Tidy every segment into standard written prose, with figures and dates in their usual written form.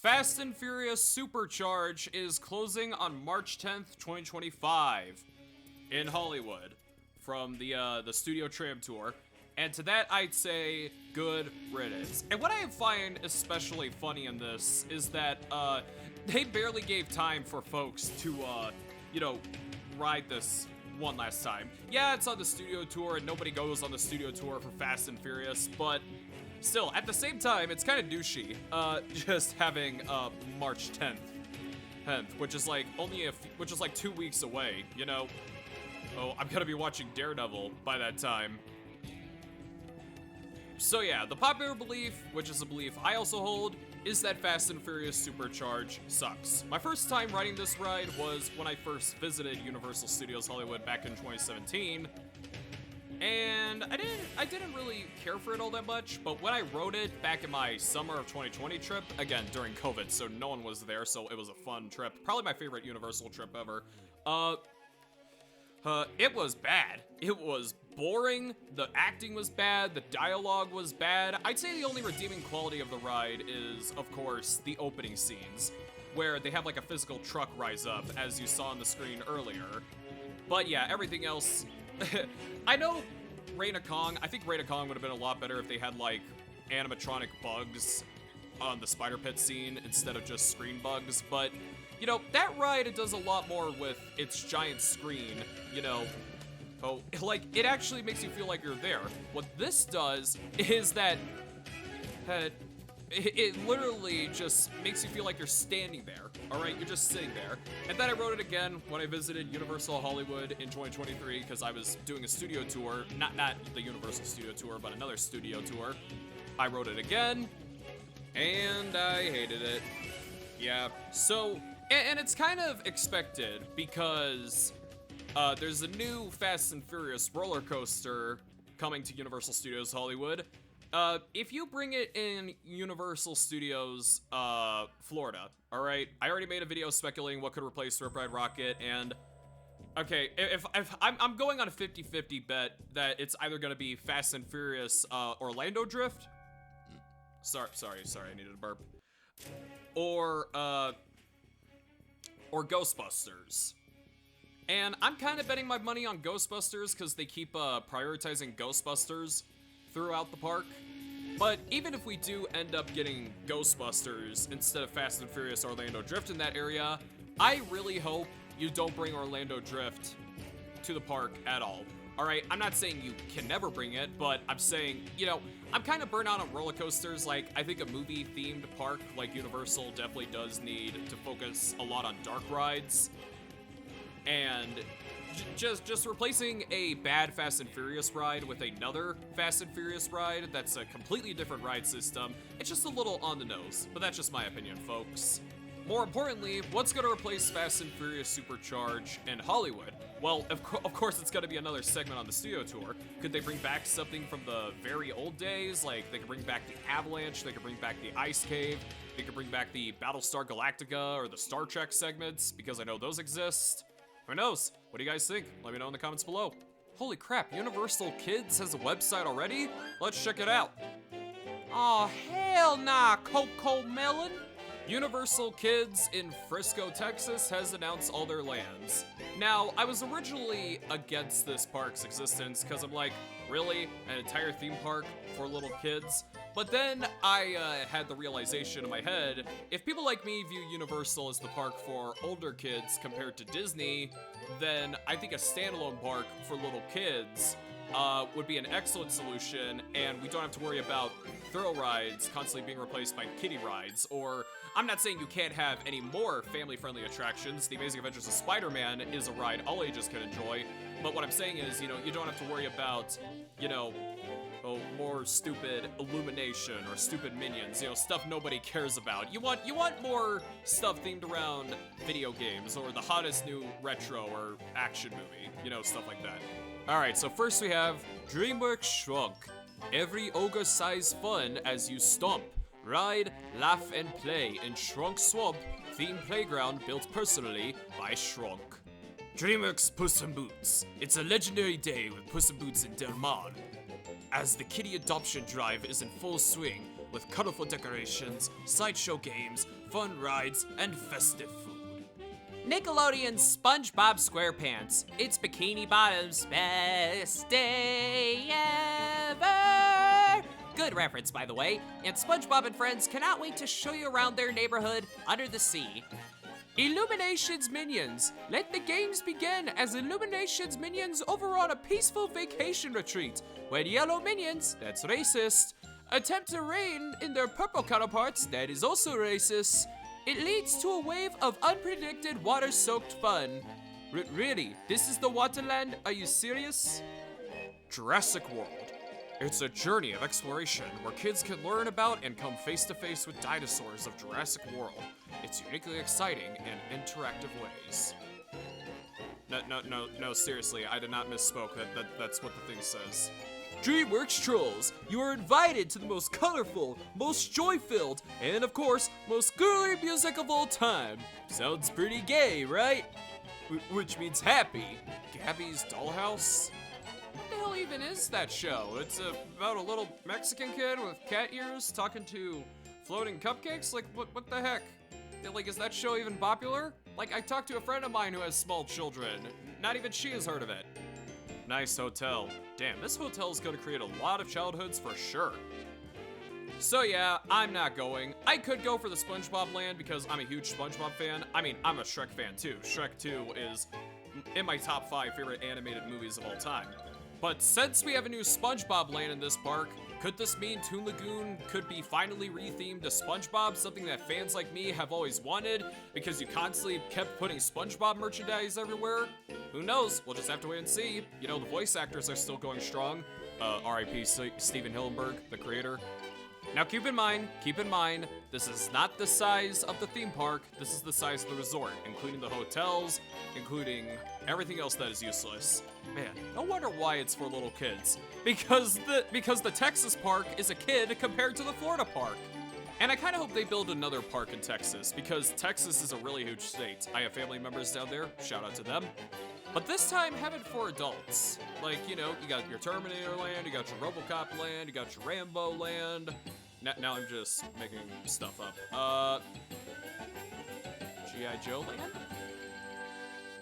Fast and Furious Supercharge is closing on March 10th, 2025 in Hollywood from the Studio Tram Tour. And to that, I'd say good riddance. And what I find especially funny in this is that they barely gave time for folks to, ride this one last time. Yeah, it's on the Studio Tour, and nobody goes on the Studio Tour for Fast and Furious, but still, at the same time, it's kind of douchey, just having March 10th, which is like which is like 2 weeks away, you know? Oh, I'm gonna be watching Daredevil by that time. So yeah, the popular belief, which is a belief I also hold, is that Fast and Furious Supercharge sucks. My first time riding this ride was when I first visited Universal Studios Hollywood back in 2017, and I didn't really care for it all that much, but when I rode it back in my summer of 2020 trip, again, during COVID, so no one was there, so it was a fun trip, probably my favorite Universal trip ever, it was bad. It was boring, the acting was bad, the dialogue was bad. I'd say the only redeeming quality of the ride is, of course, the opening scenes, where they have like a physical truck rise up, as you saw on the screen earlier. But yeah, everything else, I know Reign of Kong, I think Reign of Kong would have been a lot better if they had like animatronic bugs on the spider pit scene instead of just screen bugs, but you know, that ride, it does a lot more with its giant screen, you know. Oh, like, it actually makes you feel like you're there. What this does is that it literally just makes you feel like you're standing there, all right? You're just sitting there. And then I rode it again when I visited Universal Hollywood in 2023 because I was doing a studio tour, not the Universal Studio Tour, but another studio tour. I rode it again, and I hated it. Yeah, so... And it's kind of expected because there's a new Fast and Furious roller coaster coming to Universal Studios Hollywood. If you bring it in Universal Studios Florida, all right? I already made a video speculating what could replace Rip Ride Rocket, and okay, if I'm going on a 50-50 bet that it's either gonna be Fast and Furious Orlando Drift. Sorry, I needed a burp. Or Ghostbusters. And I'm kind of betting my money on Ghostbusters because they keep prioritizing Ghostbusters throughout the park. But even if we do end up getting Ghostbusters instead of Fast and Furious Orlando Drift in that area, I really hope you don't bring Orlando Drift to the park at all. Alright, I'm not saying you can never bring it, but I'm saying, you know, I'm kind of burnt out on roller coasters. Like, I think a movie-themed park like Universal definitely does need to focus a lot on dark rides. And just replacing a bad Fast and Furious ride with another Fast and Furious ride that's a completely different ride system, it's just a little on the nose. But that's just my opinion, folks. More importantly, what's going to replace Fast and Furious Supercharge in Hollywood? Well, of course, it's going to be another segment on the studio tour. Could they bring back something from the very old days? Like, they could bring back the Avalanche, they could bring back the Ice Cave, they could bring back the Battlestar Galactica or the Star Trek segments, because I know those exist. Who knows? What do you guys think? Let me know in the comments below. Holy crap, Universal Kids has a website already? Let's check it out. Aw, hell nah, Coco Melon. Universal Kids in Frisco, Texas has announced all their lands. Now, I was originally against this park's existence because I'm like, really? An entire theme park for little kids? But then I had the realization in my head, if people like me view Universal as the park for older kids compared to Disney, then I think a standalone park for little kids would be an excellent solution, and we don't have to worry about thrill rides constantly being replaced by kiddie rides. Or, I'm not saying you can't have any more family-friendly attractions. The Amazing Adventures of Spider-Man is a ride all ages can enjoy, but what I'm saying is, you know, you don't have to worry about, you know, more stupid Illumination or stupid Minions, you know, stuff nobody cares about. You want more stuff themed around video games or the hottest new retro or action movie, you know, stuff like that. Alright, so first we have DreamWorks Shrunk. Every ogre-sized fun as you stomp, ride, laugh, and play in Shrunk Swamp themed playground built personally by Shrunk. DreamWorks Puss in Boots. It's a legendary day with Puss in Boots in Del Mar. As the kitty adoption drive is in full swing, with colorful decorations, sideshow games, fun rides, and festive food. Nickelodeon's SpongeBob SquarePants. It's Bikini Bottom's best day ever. Good reference, by the way. And SpongeBob and friends cannot wait to show you around their neighborhood under the sea. Illuminations Minions. Let the games begin as Illuminations Minions over on a peaceful vacation retreat where yellow minions, that's racist, attempt to reign in their purple counterparts, that is also racist. It leads to a wave of unpredicted water-soaked fun. Really? This is the Waterland? Are you serious? Jurassic World. It's a journey of exploration where kids can learn about and come face to face with dinosaurs of Jurassic World. It's uniquely exciting in interactive ways. No, seriously, I did not misspoke. That's what the thing says. DreamWorks Trolls, you are invited to the most colorful, most joy-filled, and of course, most girly music of all time. Sounds pretty gay, right? Which means happy. Gabby's Dollhouse? What the hell even is that show? It's about a little Mexican kid with cat ears talking to floating cupcakes? Like, what the heck? Like, is that show even popular? Like, I talked to a friend of mine who has small children. Not even she has heard of it. Nice hotel. Damn, this hotel is gonna create a lot of childhoods for sure. So yeah, I'm not going. I could go for the SpongeBob land because I'm a huge SpongeBob fan. I mean, I'm a Shrek fan too. Shrek 2 is in my top 5 favorite animated movies of all time. But since we have a new SpongeBob land in this park, could this mean Toon Lagoon could be finally rethemed to SpongeBob, something that fans like me have always wanted because you constantly kept putting SpongeBob merchandise everywhere? Who knows? We'll just have to wait and see. You know, the voice actors are still going strong. R.I.P. Steven Hillenburg, the creator. Now keep in mind, this is not the size of the theme park, this is the size of the resort, including the hotels, including everything else that is useless. Man, no wonder why it's for little kids. Because the Texas park is a kid compared to the Florida park. And I kind of hope they build another park in Texas, because Texas is a really huge state. I have family members down there, shout out to them. But this time, have it for adults. Like, you know, you got your Terminator land, you got your RoboCop land, you got your Rambo land. Now I'm just making stuff up. G.I. Joe land?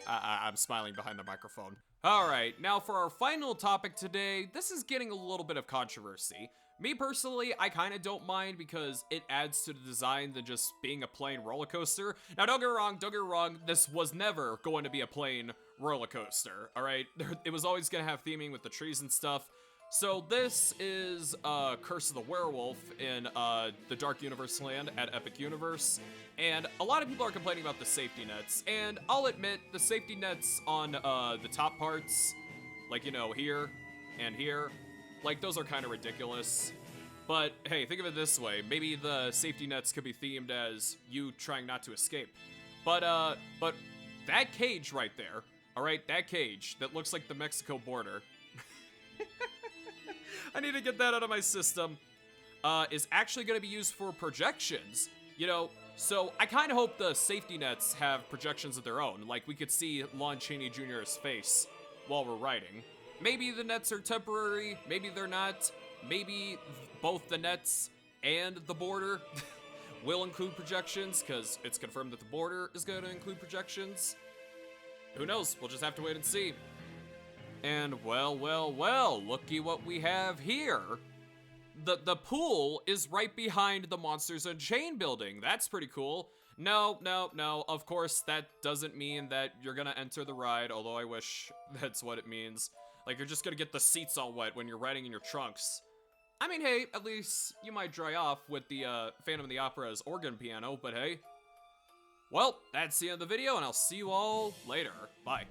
I'm smiling behind the microphone. Alright, now for our final topic today, this is getting a little bit of controversy. Me personally, I kind of don't mind because it adds to the design than just being a plain roller coaster. Now don't get me wrong, this was never going to be a plain roller coaster, alright? It was always gonna have theming with the trees and stuff. So this is Curse of the Werewolf in the Dark Universe land at Epic Universe. And a lot of people are complaining about the safety nets. And I'll admit, the safety nets on the top parts, like, you know, here and here, like, those are kind of ridiculous. But hey, think of it this way. Maybe the safety nets could be themed as you trying not to escape. But that cage right there, all right, that cage that looks like the Mexico border. I need to get that out of my system. Is actually going to be used for projections. You know, so I kind of hope the safety nets have projections of their own. Like, we could see Lon Chaney Jr.'s face while we're riding. Maybe the nets are temporary, maybe they're not. Maybe both the nets and the border will include projections, because it's confirmed that the border is going to include projections. Who knows? We'll just have to wait and see. And well, looky what we have here. The pool is right behind the Monsters Unchained building. That's pretty cool. No, of course that doesn't mean that you're gonna enter the ride, although I wish that's what it means. Like, you're just gonna get the seats all wet when you're riding in your trunks. I mean, hey, at least you might dry off with the Phantom of the Opera's organ piano, but hey. Well, that's the end of the video, and I'll see you all later. Bye.